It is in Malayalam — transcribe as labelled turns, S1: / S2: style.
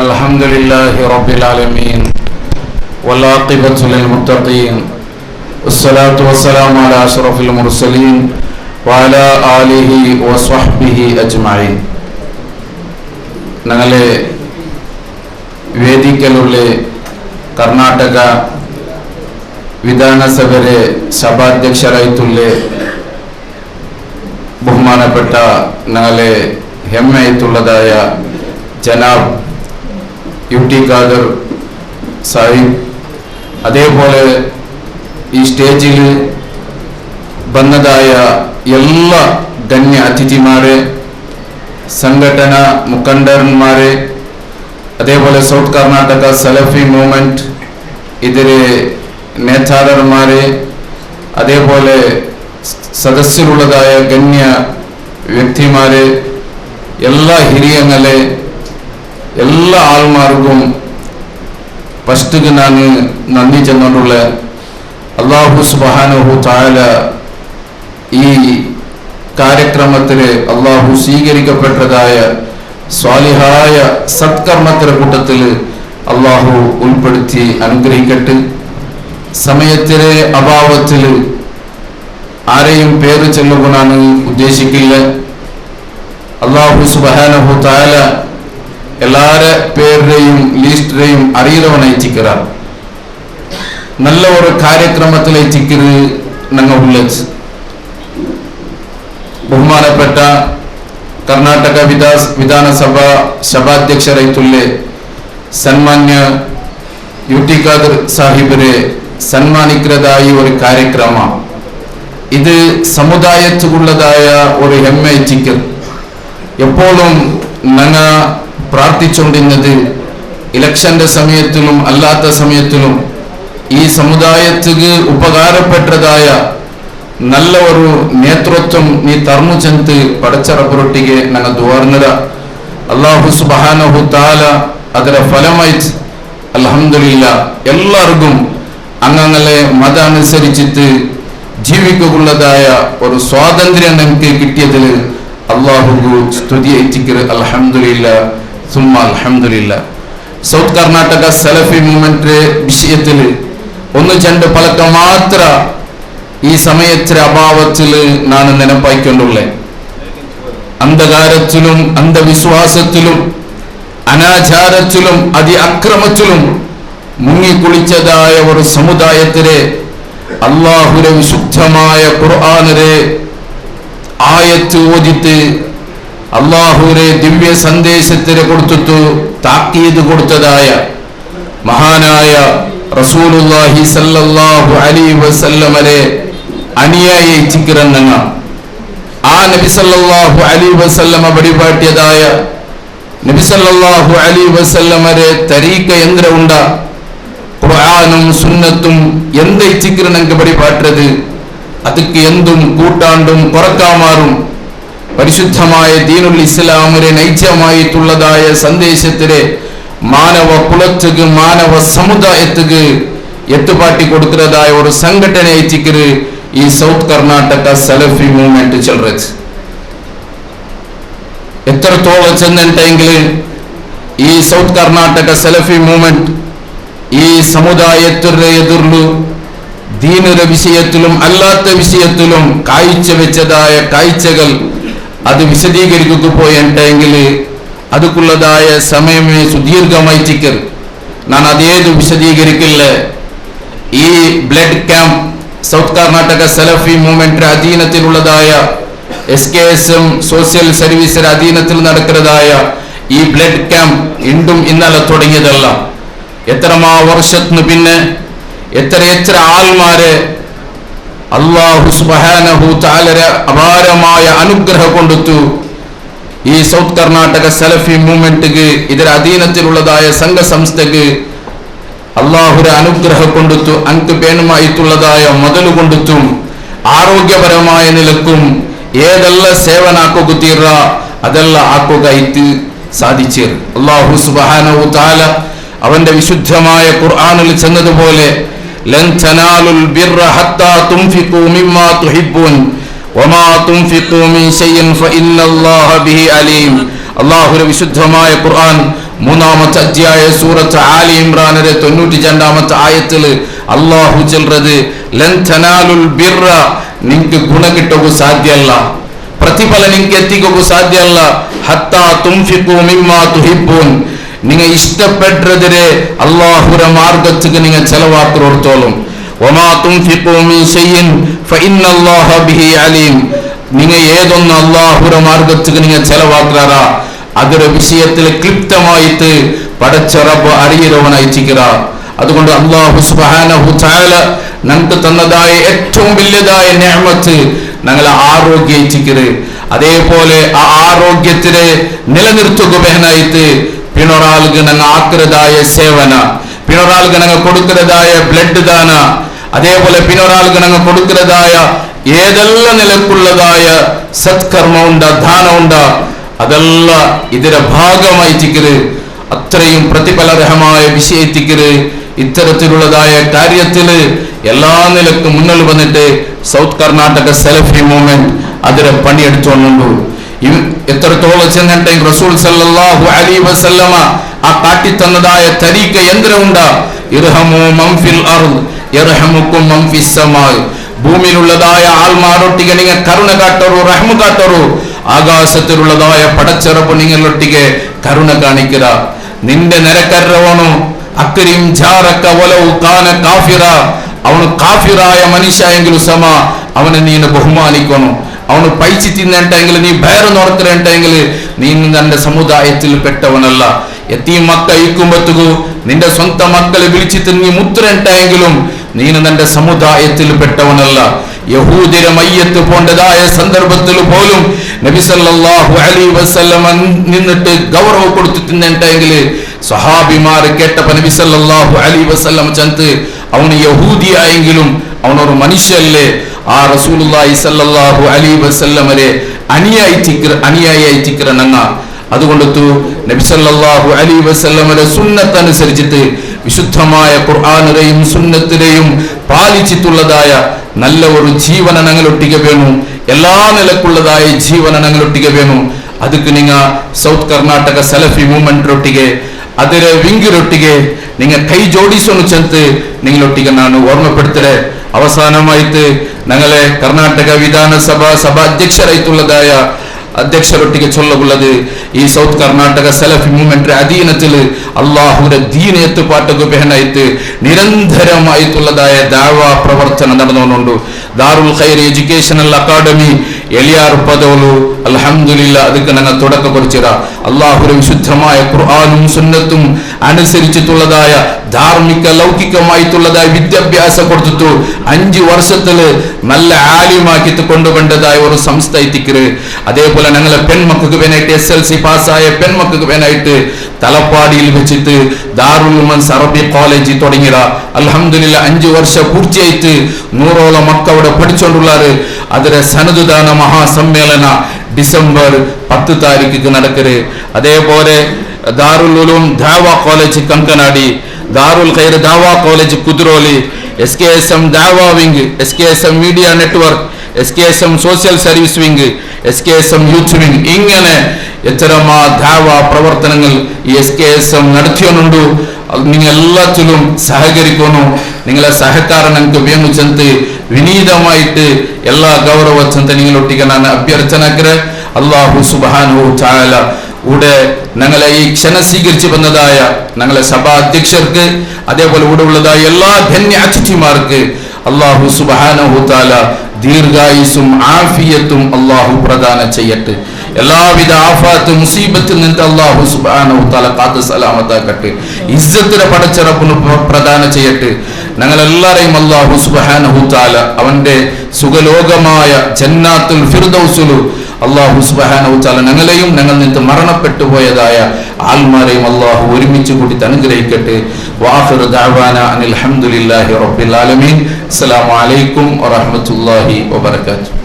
S1: الحمد لله رب العالمين والعاقبة للمتقين والصلاة والسلام على أشرف المرسلين وعلى آله وصحبه أجمعين. ഞങ്ങളെ വേദിക്കലുള്ള കർണാടക വിധാനസഭയുടെ സഭാധ്യക്ഷരായിട്ടുള്ള ബഹുമാനപ്പെട്ട ഞങ്ങളെ ഹെമ്മയായിട്ടുള്ളതായ ജനാബ് UT ഖാദർ സാഹിബ്, അതേപോലെ ഈ സ്റ്റേജിൽ വന്നതായ എല്ലാ ഗണ്യ അതിഥിമാരെ, സംഘടന മുഖണ്ഡന്മാരെ, അതേപോലെ സൗത്ത് കർണാടക സലഫി മൂവ്മെൻറ്റ് ഇതിലെ നേതാക്കന്മാരെ, അതേപോലെ സദസ്സിലുള്ളതായ ഗണ്യ വ്യക്തിമാരെ, എല്ലാ ಹಿರಿಯങ്ങളെ, എല്ലാ ആൾമാർക്കും ഫസ്റ്റ് ഞാൻ നന്ദി ചെന്നുകൊണ്ടുള്ള അല്ലാഹു സുബ്ഹാനഹു തആല ഈ കാര്യക്രമത്തിൽ അല്ലാഹു സ്വീകരിക്കപ്പെട്ടതായ സ്വാലിഹായ സത്കർമ്മത്തിന്റെ കൂട്ടത്തിൽ അല്ലാഹു ഉൾപ്പെടുത്തി അനുഗ്രഹിക്കട്ടെ. സമയത്തിലെ അഭാവത്തിൽ ആരെയും പേര് ചൊല്ലുവാനാണ് ഉദ്ദേശിക്കില്ല. അല്ലാഹു സുബ്ഹാനഹു തആല എല്ലാരെ പേരുടെയും ലിസ്റ്റിനെയും അറിയുന്നവനായിട്ടിരിക്കുകയാണ്. നല്ല ഒരു കാര്യക്രമത്തിലേറ്റിക്കരുത് ഞങ്ങൾ ഉള്ളത്. ബഹുമാനപ്പെട്ട കർണാടക വിധാനസഭ സഭാധ്യക്ഷരായിട്ടുള്ള സന്മാന്യ UT ഖാദർ സാഹിബിനെ സന്മാനിക്കുന്നതായ ഒരു കാര്യക്രമ. ഇത് സമുദായത്തിലുള്ളതായ ഒരു ഹെമ്മയിച്ചിക്കൽ. എപ്പോഴും ഞങ്ങൾ പ്രാർത്ഥിച്ചുകൊണ്ടിരുന്നത് ഇലക്ഷന്റെ സമയത്തിലും അല്ലാത്ത സമയത്തിലും ഈ സമുദായത്തിന് ഉപകാരപ്പെട്ടതായ നല്ല ഒരു നേതൃത്വം നീ തർന്നു ചെന്ന് പടച്ചറപ്പുറട്ടിಗೆ ഞങ്ങൾ ദ്വാർന്നത. അല്ലാഹു സുബ്ഹാനഹു തആല ಅದರ ഫലമായി അൽഹംദുലില്ലാഹ് എല്ലാവർക്കും അംഗങ്ങളെ മതാനുസരിച്ചിട്ട് ജീവിക്കുള്ളതായ ഒരു സ്വാതന്ത്ര്യം നമുക്ക് കിട്ടിയതിൽ അല്ലാഹുവു സ്തുതി ഏറ്റിക്കറ്. അൽഹംദുലില്ലാഹ് സുമ്മ അൽഹംദുലില്ലാഹ്. സൗത്ത് കർണാടക സലഫി മൂവ്മെന്റ് വിഷയത്തിൽ ഒന്ന് രണ്ട് പലക്ക മാത്ര ഈ സമയത്തിന്റെ അഭാവത്തിൽ ഞാൻ നെനപ്പായിക്കൊണ്ടുള്ള അന്ധകാരത്തിലും അന്ധവിശ്വാസത്തിലും അനാചാരത്തിലും അക്രമത്തിലും മുങ്ങിക്കുളിച്ചതായ ഒരു സമുദായത്തിലെ അല്ലാഹുവിന്റെ വിശുദ്ധമായ ഖുർആനിലെ ആയത്ത് ഓതിട്ട് അല്ലാഹുവിന്റെ ദിവ്യ സന്ദേശത്തിന് കൊടുത്തു താക്കീത് കൊടുത്തതായ മഹാനായ റസൂലുള്ളാഹി സല്ലല്ലാഹു അലൈഹി വസല്ലമരെ അനുയായി ചിക്കിറന്നങ്ങ ആ നബി സല്ലല്ലാഹു അലൈഹി വസല്ലമ വഴിപാട്ടിയതായ നബി സല്ലല്ലാഹു അലൈഹി വസല്ലമരെ തരീഖ യന്ത്ര ഉണ്ട ഖുർആനും സുന്നത്തും എന്ത് ചിക്കിറനങ്ക വഴിപാട്ടത് ಅದಕ್ಕೆ എന്തും കൂട്ടാണ്ടും കുറക്കാമാറും പരിശുദ്ധമായ ദീനുൽ ഇസ്ലാമിലെ നൈജമായിട്ടുള്ളതായ സന്ദേശത്തിലെ മാനവ കുലത്തുക്ക് മാനവ സമുദായത്തുക്ക് എത്തുപാട്ടി കൊടുക്കുന്നതായ ഒരു സംഘടനയായിട്ടിക്കര് ഈ സൗത്ത് കർണാടക സലഫി മൂവ്മെന്റ് ചെല്ലുന്നത്. എത്രത്തോളം ചെന്നിട്ടെങ്കിൽ ഈ സൗത്ത് കർണാടക സലഫി മൂവ്മെന്റ് ഈ സമുദായത്തിന്റെ എതിർലു ദീനയുടെ വിഷയത്തിലും അല്ലാത്ത വിഷയത്തിലും കാഴ്ചവെച്ചതായ കാഴ്ചകൾ അത് വിശദീകരിക്കുക പോയിട്ടെങ്കിൽ അതുക്കുള്ളതായ സമയമേ സുദീർഘമായി ചിക്കർ. ഞാൻ അതേത് വിശദീകരിക്കില്ല. ഈ ബ്ലഡ് ക്യാമ്പ് സൗത്ത് കർണാടക സലഫി മൂവ്മെന്റിന്റെ അധീനത്തിലുള്ളതായ SKSM സോഷ്യൽ സർവീസിന്റെ അധീനത്തിൽ നടക്കുന്നതായ ഈ ബ്ലഡ് ക്യാമ്പ് ഇന്നും ഇന്നലെ തുടങ്ങിയതല്ല. എത്രമാ വർഷത്തിന് പിന്നെ എത്ര ആൾമാരെ അല്ലാഹു സുബ്ഹാനഹു തആല അപാരമായ അനുഗ്രഹം കൊടുത്തു ഈ സൗത്ത് കർണാടക സലഫി മൂവ്മെന്റിക്ക് ಇದರ അധീനത്തിലുള്ളതായ സംഘ സംസ്ഥക്ക് അല്ലാഹുവിന്റെ അനുഗ്രഹം കൊടുത്തു. അങ്ക് പേനുമായിട്ടുള്ളതായ മുതൽ കൊടുത്തും ആരോഗ്യപരമായ നിലക്കും ഏതെല്ലാം സേവനാക്കുക തീർറ അതെല്ലാം ആക്കുകയായിട്ട് സാധിച്ചു. അല്ലാഹു സുബ്ഹാനഹു തആല അവന്റെ വിശുദ്ധമായ ഖുർആനിൽ ചെന്നതുപോലെ ലൻ തനാലുൽ ബിർറ ഹത്താ തുൻഫിഖൂ മിമ്മാ തുഹിബ്ബൂൻ വമാ തുൻഫിഖൂ മിൻ ശൈഇൻ ഫഇന്നല്ലാഹ ബിഹി അലീം. അല്ലാഹുവിന്റെ വിശുദ്ധമായ ഖുർആൻ മൂന്നാമത്തെ അധ്യായ സൂറത്ത് ആലി ഇമ്രാനിലെ 92ാമത്തെ ആയത്തിൽ അല്ലാഹു ചൊല്ലുന്നത് ലൻ തനാലുൽ ബിർറ, നിങ്ങൾക്ക് ഗുണം കിട്ടുക സാധ്യമല്ല, പ്രതിഫലം നിങ്ങൾക്ക് എത്തിക്കുക സാധ്യമല്ല, ഹത്താ തുൻഫിഖു മിമ്മാ തുഹിബ്ബൂൻ, നിങ്ങൾ ഇഷ്ടപ്പെട്ടതിനെ അല്ലാഹുവിന്റെ മാർഗ്ഗത്തിക്ക് നിങ്ങൾ ചെലവാക്കുറോത്തോളും. വമാ തുൻഫിഖു മിൻ ശൈഇൻ ഫഇന്നല്ലാഹ ബിഹി അലീം, നിങ്ങൾ ഏതൊന്ന് അല്ലാഹുവിന്റെ മാർഗ്ഗത്തിക്ക് നിങ്ങൾ ചെലവാക്കാറാ അതൊരു വിഷയത്തിൽ ക്ലിപ്തമായിട്ട് പടച്ച റബ്ബ് അറിയുന്നവനായിട്ടിരിക്കുക. അതുകൊണ്ട് അല്ലാഹു സുബ്ഹാനഹു തആല നമുക്ക് തന്നതായ ഏറ്റവും വലിയതായ നിഅമത്ത് ഞങ്ങളെ ആരോഗ്യയിട്ടിരിക്കുന്നത്. അതേപോലെ ആ ആരോഗ്യത്തിനെ നിലനിർത്തുക ബഹനായിട്ട് പിണറാൾക്ക് ഞങ്ങൾ ആക്കുന്നതായ സേവന, പിണറാൾക്ക് ഞങ്ങൾ കൊടുക്കുന്നതായ ബ്ലഡ് ദാന, അതേപോലെ പിണറാൾക്ക് ഞങ്ങൾ കൊടുക്കുന്നതായ ഏതെല്ലാം നിലക്കുള്ളതായ സത്കർമ്മമുണ്ട്, ദാനമുണ്ട്, അതെല്ലാം ഇതിന്റെ ഭാഗമായിട്ടിരിക്കരുത്. അത്രയും പ്രതിഫലരഹമായ വിഷയത്തിക്കരുത്. ഇത്തരത്തിലുള്ളതായ കാര്യത്തില് എല്ലാ നിലക്കും മുന്നിൽ വന്നിട്ട് സൗത്ത് കർണാടക സലഫി മൂവ്മെന്റ് അതിനെ പണിയെടുത്തോണ്ടുണ്ട്. എത്രത്തോളം ചെന്നിട്ടെങ്കിൽ റസൂൽ സല്ലല്ലാഹു അലൈഹി വസല്ലമ ആ കാട്ടിത്തന്നതായ തരീഖ യന്ത്രമുണ്ട്. ഇർഹമു മൻ ഫിൽ അർദ് യർഹമുക്കും മൻ ഫിസ് സമാ, ഭൂമിയിലുള്ളതായ ആൾമാരൊട്ടിಗೆ നിങ്ങൾ കരുണ കാട്ടറു, റഹ്മ കാട്ടറു, ആകാശത്തിലുള്ളതായ പടച്ചറപ്പ് നിങ്ങളൊട്ടിಗೆ കരുണ കാണിക്കുക. നിന്റെ നിരക്കരവണു അക്രിം ജാറക വലൗ കാന കാഫിറ, അവನು കാഫിറായ മനുഷ്യ എങ്കിലും സമ അവനെ നീ ബഹുമാനിക്കണം. അവನು പൈസി തിന്നണ്ടെങ്കിൽ നീ ബയറ് നോർക്കണ്ടെങ്കിൽ നീ നിന്റെ സമുദായത്തിൽ പെട്ടവനല്ല. എത്തീം മക്ക ഇക്കുമ്പത്തുകു നിന്റെ സ്വന്തം മക്കളെ വിളിച്ചിട്ട് നീ മുത്തുരണ്ടെങ്കിലും നീ നിന്റെ സമുദായത്തിൽ പെട്ടവനല്ല. യഹൂദിരെ മയ്യത്ത് പോണ്ടതായ സന്ദർഭത്തിൽ പോലും നബി സല്ലല്ലാഹു അലൈഹി വസല്ലം നിന്നിട്ട് ഗൗരവം കൊടുത്തു തിന്നണ്ടെങ്കിൽ സഹാബിമാർ കേട്ടപ്പോ നബി സല്ലല്ലാഹു അലൈഹി വസല്ലം ചന്ത് അവന് യഹൂദിയായെങ്കിലും അവനൊരു മനുഷ്യല്ലേ, ആ റസൂലുള്ളാഹി സല്ലല്ലാഹു അലൈഹി വസല്ലമരെ അനുയായിച്ചിരിക്കുന്ന നങ്ങ. അതുകൊണ്ട് നബി സല്ലല്ലാഹു അലൈഹി വസല്ലമയുടെ സുന്നത്ത് അനുസരിച്ചിട്ട് വിശുദ്ധമായ ഖുർആനിനെയും സുന്നത്തിനെയും പാലിച്ചിട്ടുള്ളതായ നല്ല ഒരു ജീവന ഞങ്ങളൊട്ടിಗೆ വേണം. എല്ലാ നിലക്കുള്ളതായ ജീവന ഞങ്ങളൊട്ടിಗೆ വേണം. ಅದಕ್ಕೆ ನಿಂಗ ಸೌತ್ ಕರ್ನಾಟಕ ಸಲಫಿ ಮೂವ್ಮೆಂಟ್ ಒಟ್ಟಿಗೆ ಅದರ ವಿಂಗಿರೊಟ್ಟಿಗೆ ನಿಂಗ ಕೈ ಜೋಡಿಸೋನು ಚಂತ ನಿಂಗಳೊಟ್ಟಿಗೆ ನಾನು ಓರ್ಮಪಡ್ತಾರೆ. ಅವಸಾನವಾಯಿತು ഞങ്ങളെ കർണാടക വിധാനസഭ സഭാധ്യക്ഷരായിട്ടുള്ളതായ അധ്യക്ഷരൊട്ടിಗೆ ചൊല്ലുള്ളത് ഈ സൗത്ത് കർണാടക സലഫി മൂവ്മെന്റ് അധീനത്തിൽ അള്ളാഹുവിന്റെ ദീന എത്തുപാട്ടു ബഹനായിട്ട് നിരന്തരമായിട്ടുള്ളതായ ദാവാ പ്രവർത്തനം നടന്നുകൊണ്ടുണ്ട്. ദാറുൽ ഖൈർ എഡ്യൂക്കേഷണൽ അക്കാഡമി എലിയാർ പദവലു അൽഹംദുലില്ലാ ಅದಕ್ಕೆ ഞങ്ങൾ തുടക്കം കുറിച്ചിര. അള്ളാഹുവിന്റെ വിശുദ്ധമായ ഖുർആനും സുന്നത്തും അനുസരിച്ചിട്ടുള്ളതായ ധാർമ്മിക ലൗകികമായിട്ടുള്ളതായ വിദ്യാഭ്യാസം കൊടുത്തിട്ടു 5 വർഷത്തില് നല്ല ആലിമാക്കിട്ട് കൊണ്ടുവന്നതായ ഒരു സംസ്ഥ എത്തിക്കര്. അതേപോലെ ഞങ്ങളെ പെൺമക്കൾക്ക് വേനായിട്ട് SLC പാസ്സായ പെൺമക്കൾക്ക് വേനായിട്ട് തലപ്പാടിയിൽ വെച്ചിട്ട് ദാറുൽ ഉമൻസ് അറബി കോളേജ് തുടങ്ങിയ അൽഹംദുലില്ലാ 5 വർഷം പൂർത്തിയായിട്ട് 100ഓളം മക്കളവിടെ പഠിച്ചുകൊണ്ടുള്ളാറ്. അതിലെ സനദുദാന മഹാസമ്മേളന ഡിസംബർ 10 താരീഖിക്ക് നടക്കര്. അതേപോലെ Darul Uloom Dawa college Kankanady, Darul Khair Dawa college Kudroli, SKSM Dawa wing, SKSM media network, SKSM social service wing, SKSM youth wing, ഇങ്ങനെ എത്രമാ ദാവാ പ്രവർത്തനങ്ങൾ ഈ SKSM നടത്തിയോണ്ടുണ്ട്. നിങ്ങൾ എല്ലാത്തിലും സഹകരിക്കുന്നു. നിങ്ങളെ സഹകാരം ഞങ്ങൾക്ക് വേണു ചന്ത് വിനീതമായിട്ട് എല്ലാ ഗൗരവ ചന്ത നിങ്ങളൊട്ടിಗೆ ನಾನು അഭ്യർത്ഥനക്കരെ. അല്ലാഹു സുബ്ഹാനഹു തആല ഇവിടെ ഞങ്ങളെ ഈ ക്ഷണ സ്വീകരിച്ചു വന്നതായ ഞങ്ങളെ സഭാ അധ്യക്ഷർക്ക് അതേപോലെ ഇവിടെ ഉള്ളതായ എല്ലാ ധന്യ അതിഥിമാർക്ക് അല്ലാഹു സുബ്ഹാനഹു തആല ദീർഘായുസ്സും ആഫിയത്തും അല്ലാഹു പ്രദാനം ചെയ്യട്ടെ. എല്ലാവിധ ആഫാത്ത് മുസീബത്തിൽ നിന്ന് അല്ലാഹു സുബ്ഹാനഹു തആല കാത്ത് സലാമത്താക്കട്ടെ. ഇസ്സത്തിനെ പടച്ച റബ്ബിന് പ്രദാനം ചെയ്യട്ടെ. ഞങ്ങളെല്ലാരെയും അല്ലാഹു സുബ്ഹാനഹു തആല അവന്റെ സുഖലോകമായ ജന്നാത്തുൽ ഫിർദൗസിലു അല്ലാഹു സുബ്ഹാനഹു തആല ഞങ്ങളെയും ഞങ്ങൾ നിന്ന് മരണപ്പെട്ടു പോയതായ ആൽമാരെയും അല്ലാഹു ഒരുമിച്ച് കൂടി അനുഗ്രഹിക്കട്ടെ. വആഖിറു ദഅവാന അനിൽ ഹംദുലില്ലാഹി റബ്ബിൽ ആലമീൻ. അസ്സലാമു അലൈക്കും വറഹ്മത്തുള്ളാഹി വബറകാതുഹു.